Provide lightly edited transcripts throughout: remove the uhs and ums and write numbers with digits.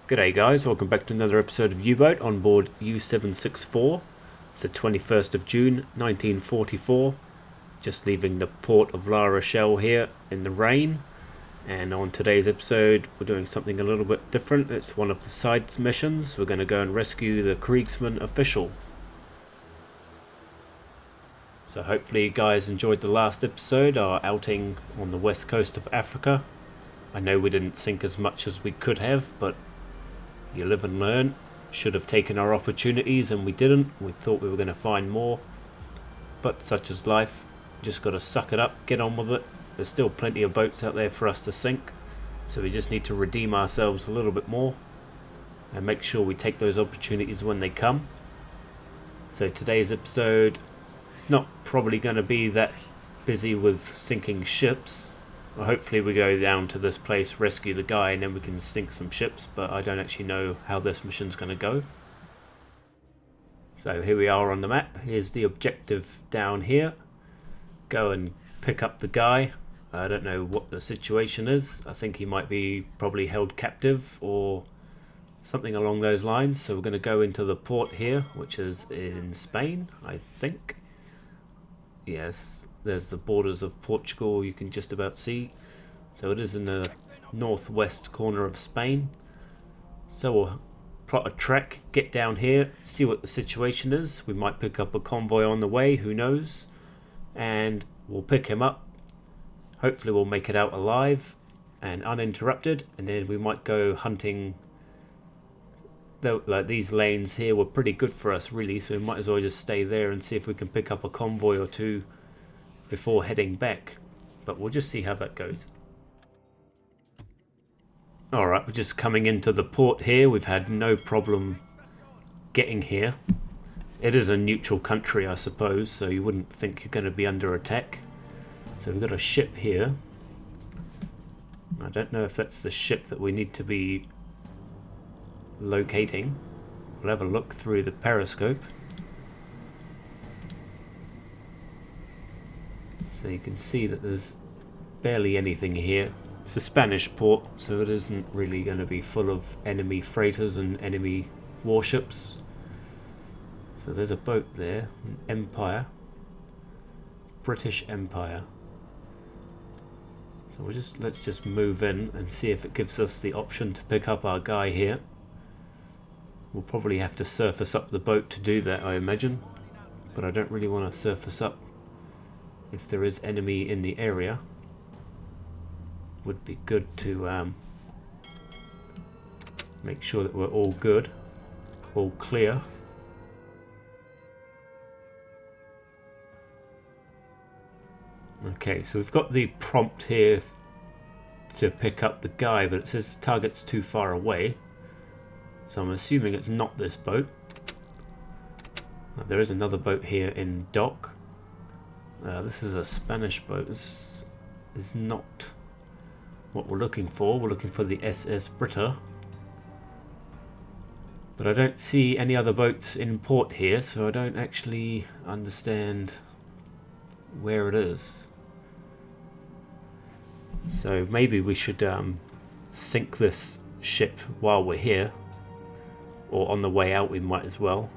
G'day guys, welcome back to another episode of U-boat on board U-764. It's the 21st of June 1944. Just leaving the port of La Rochelle here in the rain. And on today's episode we're doing something a little bit different. It's one of the side missions. We're going to go and rescue the Kriegsmarine official. So hopefully you guys enjoyed the last episode, our outing on the west coast of Africa. I know we didn't sink as much as we could have, but you live and learn. Should have taken our opportunities and we didn't. We thought we were going to find more, but such is life. Just got to suck it up, get on with it. There's still plenty of boats out there for us to sink, so we just need to redeem ourselves a little bit more and make sure we take those opportunities when they come. So today's episode is not probably going to be that busy with sinking ships. Well, hopefully we go down to this place, rescue the guy, and then we can sink some ships, but I don't actually know how this mission's going to go. So here we are on the map. Here's the objective down here. Go and pick up the guy. I don't know what the situation is. I think he might be probably held captive or something along those lines. So we're going to go into the port here, which is in Spain, I think. Yes. There's the borders of Portugal, you can just about see. So it is in the northwest corner of Spain. So we'll plot a trek, get down here, see what the situation is. We might pick up a convoy on the way, who knows. And we'll pick him up. Hopefully we'll make it out alive and uninterrupted. And then we might go hunting. Like these lanes here were pretty good for us really, so we might as well just stay there and see if we can pick up a convoy or two before heading back, but we'll just see how that goes. Alright, we're just coming into the port here. We've had no problem getting here. It is a neutral country, I suppose, so you wouldn't think you're going to be under attack. So we've got a ship here. I don't know if that's the ship that we need to be locating. We'll have a look through the periscope. So you can see that there's barely anything here. It's a Spanish port, so it isn't really going to be full of enemy freighters and enemy warships. So there's a boat there, an Empire, British Empire. So let's just move in and see if it gives us the option to pick up our guy here. We'll probably have to surface up the boat to do that, I imagine, but I don't really want to surface up. If there is enemy in the area, would be good to make sure that we're all good, all clear. Okay, so we've got the prompt here to pick up the guy, but it says the target's too far away, so I'm assuming it's not this boat. There is another boat here in dock. This is a Spanish boat. This is not what we're looking for. We're looking for the SS Brita. But I don't see any other boats in port here, so I don't actually understand where it is. So maybe we should sink this ship while we're here, or on the way out we might as well.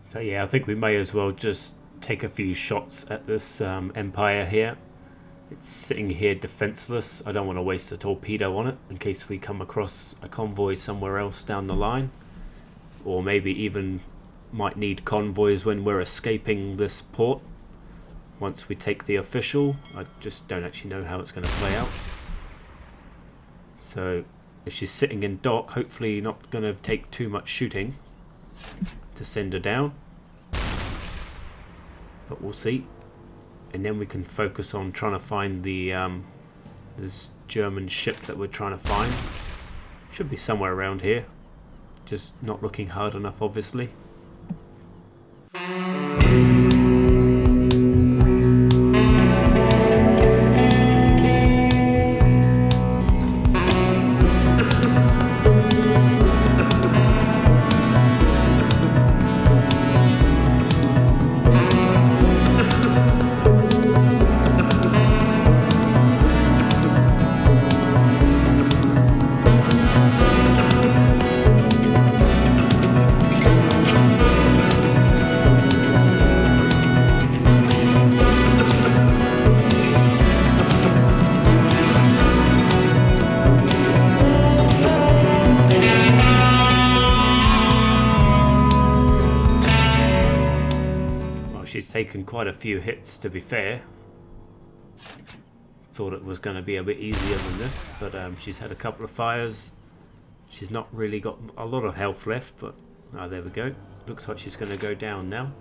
So yeah, I think we may as well just take a few shots at this Empire here. It's sitting here defenseless. I don't want to waste a torpedo on it in case we come across a convoy somewhere else down the line. Or maybe even might need convoys when we're escaping this port. Once we take the official, I just don't actually know how it's going to play out. So if she's sitting in dock, hopefully not going to take too much shooting to send her down, but we'll see. And then we can focus on trying to find the this German ship that we're trying to find. Should be somewhere around here, just not looking hard enough obviously. taken quite a few hits, to be fair. Thought it was going to be a bit easier than this, but she's had a couple of fires. She's not really got a lot of health left, but there we go. Looks like she's going to go down now.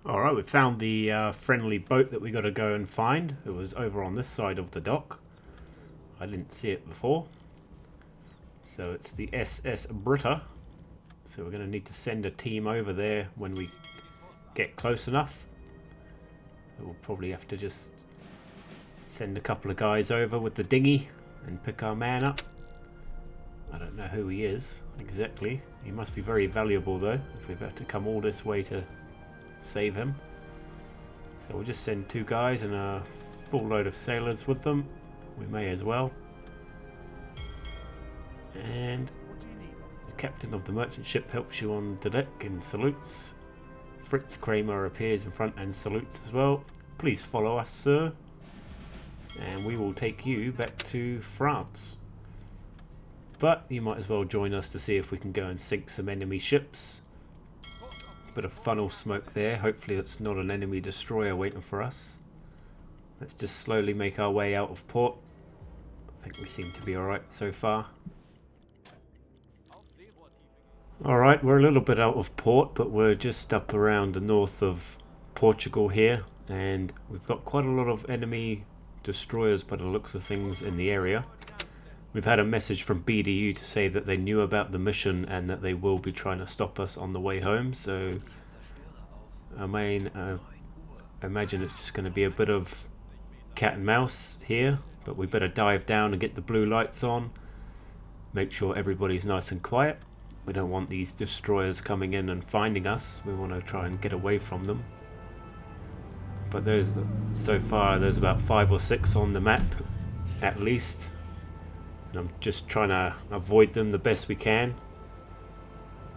Alright, we found the friendly boat that we got to go and find. It was over on this side of the dock. I didn't see it before. So it's the SS Britta. So we're going to need to send a team over there when we get close enough. We'll probably have to just send a couple of guys over with the dinghy and pick our man up. I don't know who he is exactly. He must be very valuable though, if we've had to come all this way to save him. So we'll just send 2 guys and a full load of sailors with them. We may as well. And the captain of the merchant ship helps you on the deck and salutes. Fritz Kramer appears in front and salutes as well. Please follow us, sir, and we will take you back to France. But you might as well join us to see if we can go and sink some enemy ships. Bit of funnel smoke there. Hopefully it's not an enemy destroyer waiting for us. Let's just slowly make our way out of port. I think we seem to be alright so far. Alright, we're a little bit out of port, but we're just up around the north of Portugal here, and we've got quite a lot of enemy destroyers by the looks of things in the area. We've had a message from BDU to say that they knew about the mission and that they will be trying to stop us on the way home, so I imagine it's just going to be a bit of cat and mouse here, but we better dive down and get the blue lights on, make sure everybody's nice and quiet. We don't want these destroyers coming in and finding us. We want to try and get away from them. But so far there's about 5 or 6 on the map at least. And I'm just trying to avoid them the best we can.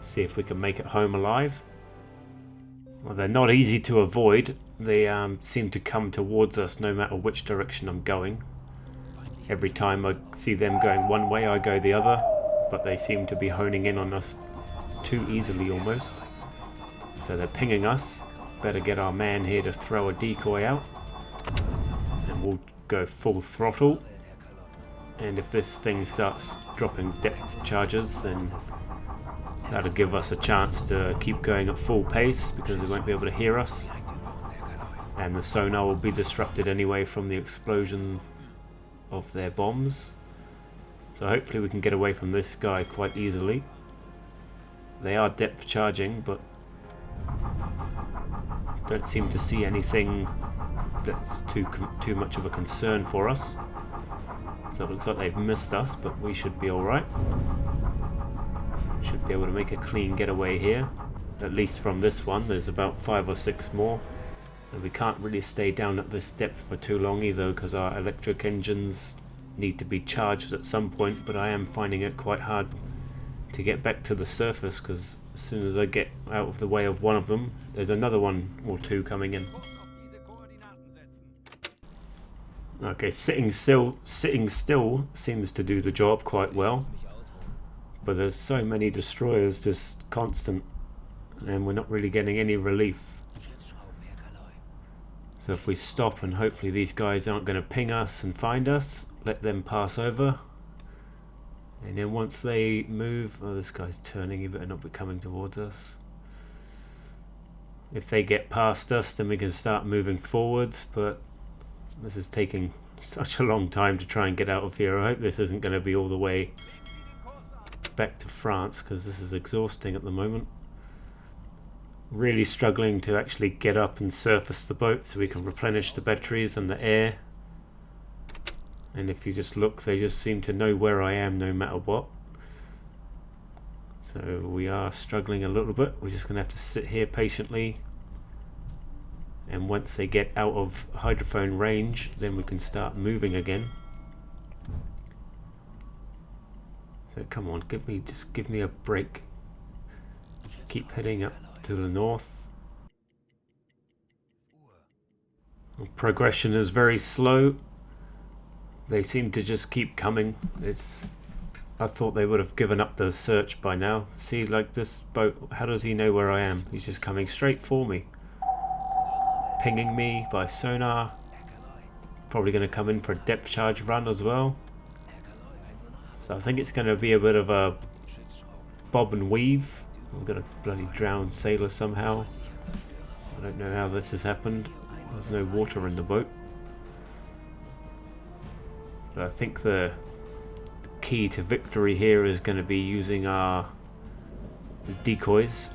See if we can make it home alive. Well, they're not easy to avoid. They seem to come towards us no matter which direction I'm going. Every time I see them going one way, I go the other. But they seem to be honing in on us too easily almost. So they're pinging us. Better get our man here to throw a decoy out. And we'll go full throttle. And if this thing starts dropping depth charges, then that'll give us a chance to keep going at full pace because they won't be able to hear us. And the sonar will be disrupted anyway from the explosion of their bombs. So hopefully we can get away from this guy quite easily. They are depth charging, but don't seem to see anything that's too much of a concern for us. So it looks like they've missed us, but we should be alright. Should be able to make a clean getaway here. At least from this one. There's about 5 or 6 more. And we can't really stay down at this depth for too long either, because our electric engines need to be charged at some point, but I am finding it quite hard to get back to the surface, because as soon as I get out of the way of one of them, there's another one or 2 coming in. Okay, sitting still seems to do the job quite well, but there's so many destroyers just constant, and we're not really getting any relief. So if we stop, and hopefully these guys aren't going to ping us and find us, let them pass over, and then once they move, oh, this guy's turning, he better not be coming towards us. If they get past us, then we can start moving forwards, but this is taking such a long time to try and get out of here. I hope this isn't going to be all the way back to France, because this is exhausting at the moment. Really struggling to actually get up and surface the boat so we can replenish the batteries and the air. And if you just look, they just seem to know where I am no matter what. So we are struggling a little bit. We're just going to have to sit here patiently. And once they get out of hydrophone range, then we can start moving again. So come on, just give me a break. Keep heading up to the north. Progression is very slow. They seem to just keep coming. I thought they would have given up the search by now. See, like this boat, how does he know where I am? He's just coming straight for me. Pinging me by sonar. Probably going to come in for a depth charge run as well. So I think it's going to be a bit of a bob and weave. We've got a bloody drowned sailor somehow. I don't know how this has happened. There's no water in the boat. But I think the key to victory here is going to be using our decoys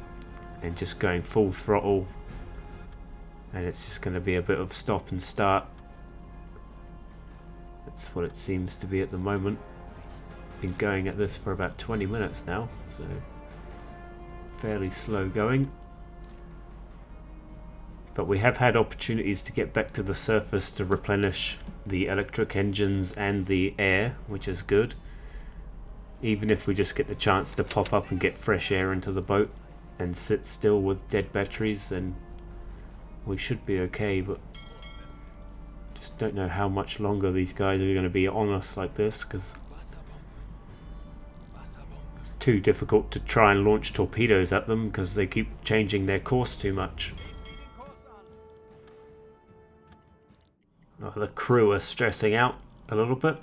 and just going full throttle, and it's just going to be a bit of stop and start. That's what it seems to be at the moment. Been going at this for about 20 minutes now, so fairly slow going. But we have had opportunities to get back to the surface to replenish the electric engines and the air, which is good. Even if we just get the chance to pop up and get fresh air into the boat and sit still with dead batteries, then we should be okay. But just don't know how much longer these guys are going to be on us like this, because it's too difficult to try and launch torpedoes at them because they keep changing their course too much. Oh, the crew are stressing out a little bit.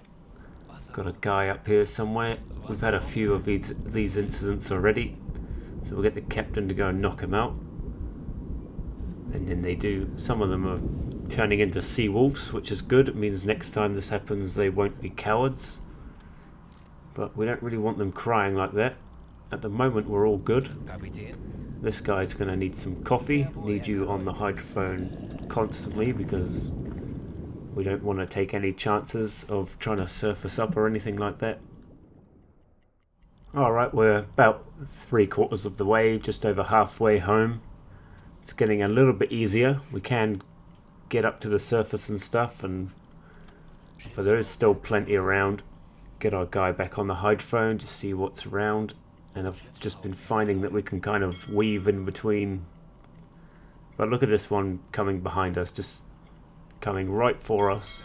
Got a guy up here somewhere. We've had a few of these incidents already, so we'll get the captain to go and knock him out. And then they do. Some of them are turning into sea wolves, which is good. It means next time this happens they won't be cowards. But we don't really want them crying like that. At the moment we're all good. This guy's going to need some coffee. Need you on the hydrophone constantly because we don't want to take any chances of trying to surface up or anything like that. Alright, we're about 3/4 of the way, just over halfway home. It's getting a little bit easier. We can get up to the surface and stuff, but there is still plenty around. Get our guy back on the hydrophone to see what's around. And I've just been finding that we can kind of weave in between. But look at this one coming behind us, just coming right for us.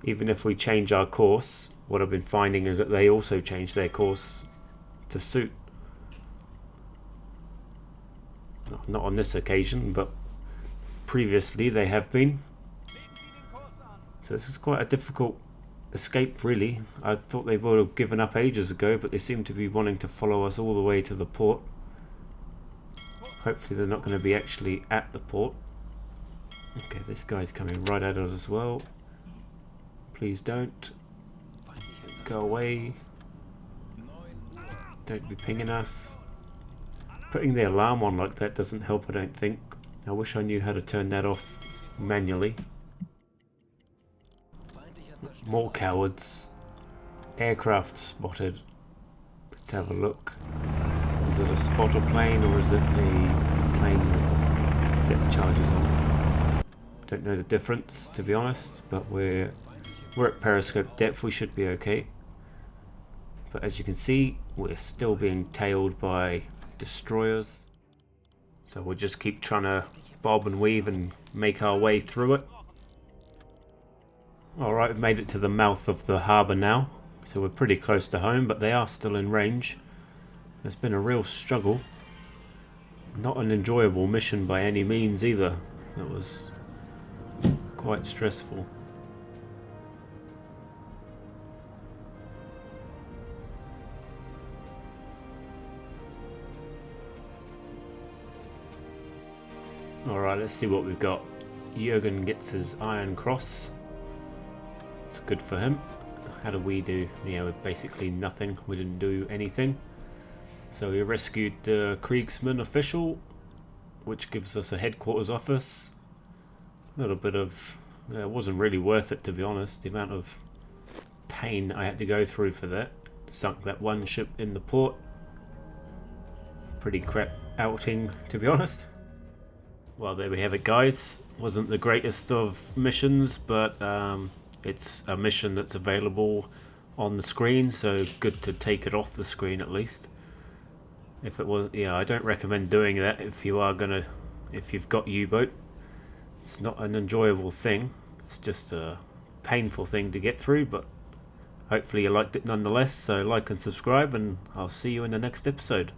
Even if we change our course, what I've been finding is that they also change their course to suit. Not on this occasion, but previously they have been. So this is quite a difficult escape, really. I thought they would have given up ages ago, but they seem to be wanting to follow us all the way to the port. Hopefully they're not going to be actually at the port. Okay, this guy's coming right at us as well. Please don't. Go away. Don't be pinging us. Putting the alarm on like that doesn't help, I don't think. I wish I knew how to turn that off manually. More cowards. Aircraft spotted. Let's have a look. Is it a spotter plane or is it a plane with depth charges on it? Don't know the difference, to be honest, but we're at periscope depth. We should be okay. But as you can see, we're still being tailed by destroyers, so we'll just keep trying to bob and weave and make our way through it. Alright, we've made it to the mouth of the harbour now, so we're pretty close to home, but they are still in range. It's been a real struggle. Not an enjoyable mission by any means either. It was quite stressful. Alright, let's see what we've got. Jurgen gets his Iron Cross. It's good for him. How do we do? Yeah, basically nothing. We didn't do anything. So we rescued the Kriegsmarine official, which gives us a headquarters office. A little bit of... it wasn't really worth it, to be honest. The amount of pain I had to go through for that. Sunk that one ship in the port. Pretty crap outing, to be honest. Well, there we have it, guys. Wasn't the greatest of missions, but it's a mission that's available on the screen, so good to take it off the screen at least. If it was, yeah, I don't recommend doing that if you've got U-boat. It's not an enjoyable thing. It's just a painful thing to get through, but hopefully you liked it nonetheless. So like and subscribe, and I'll see you in the next episode.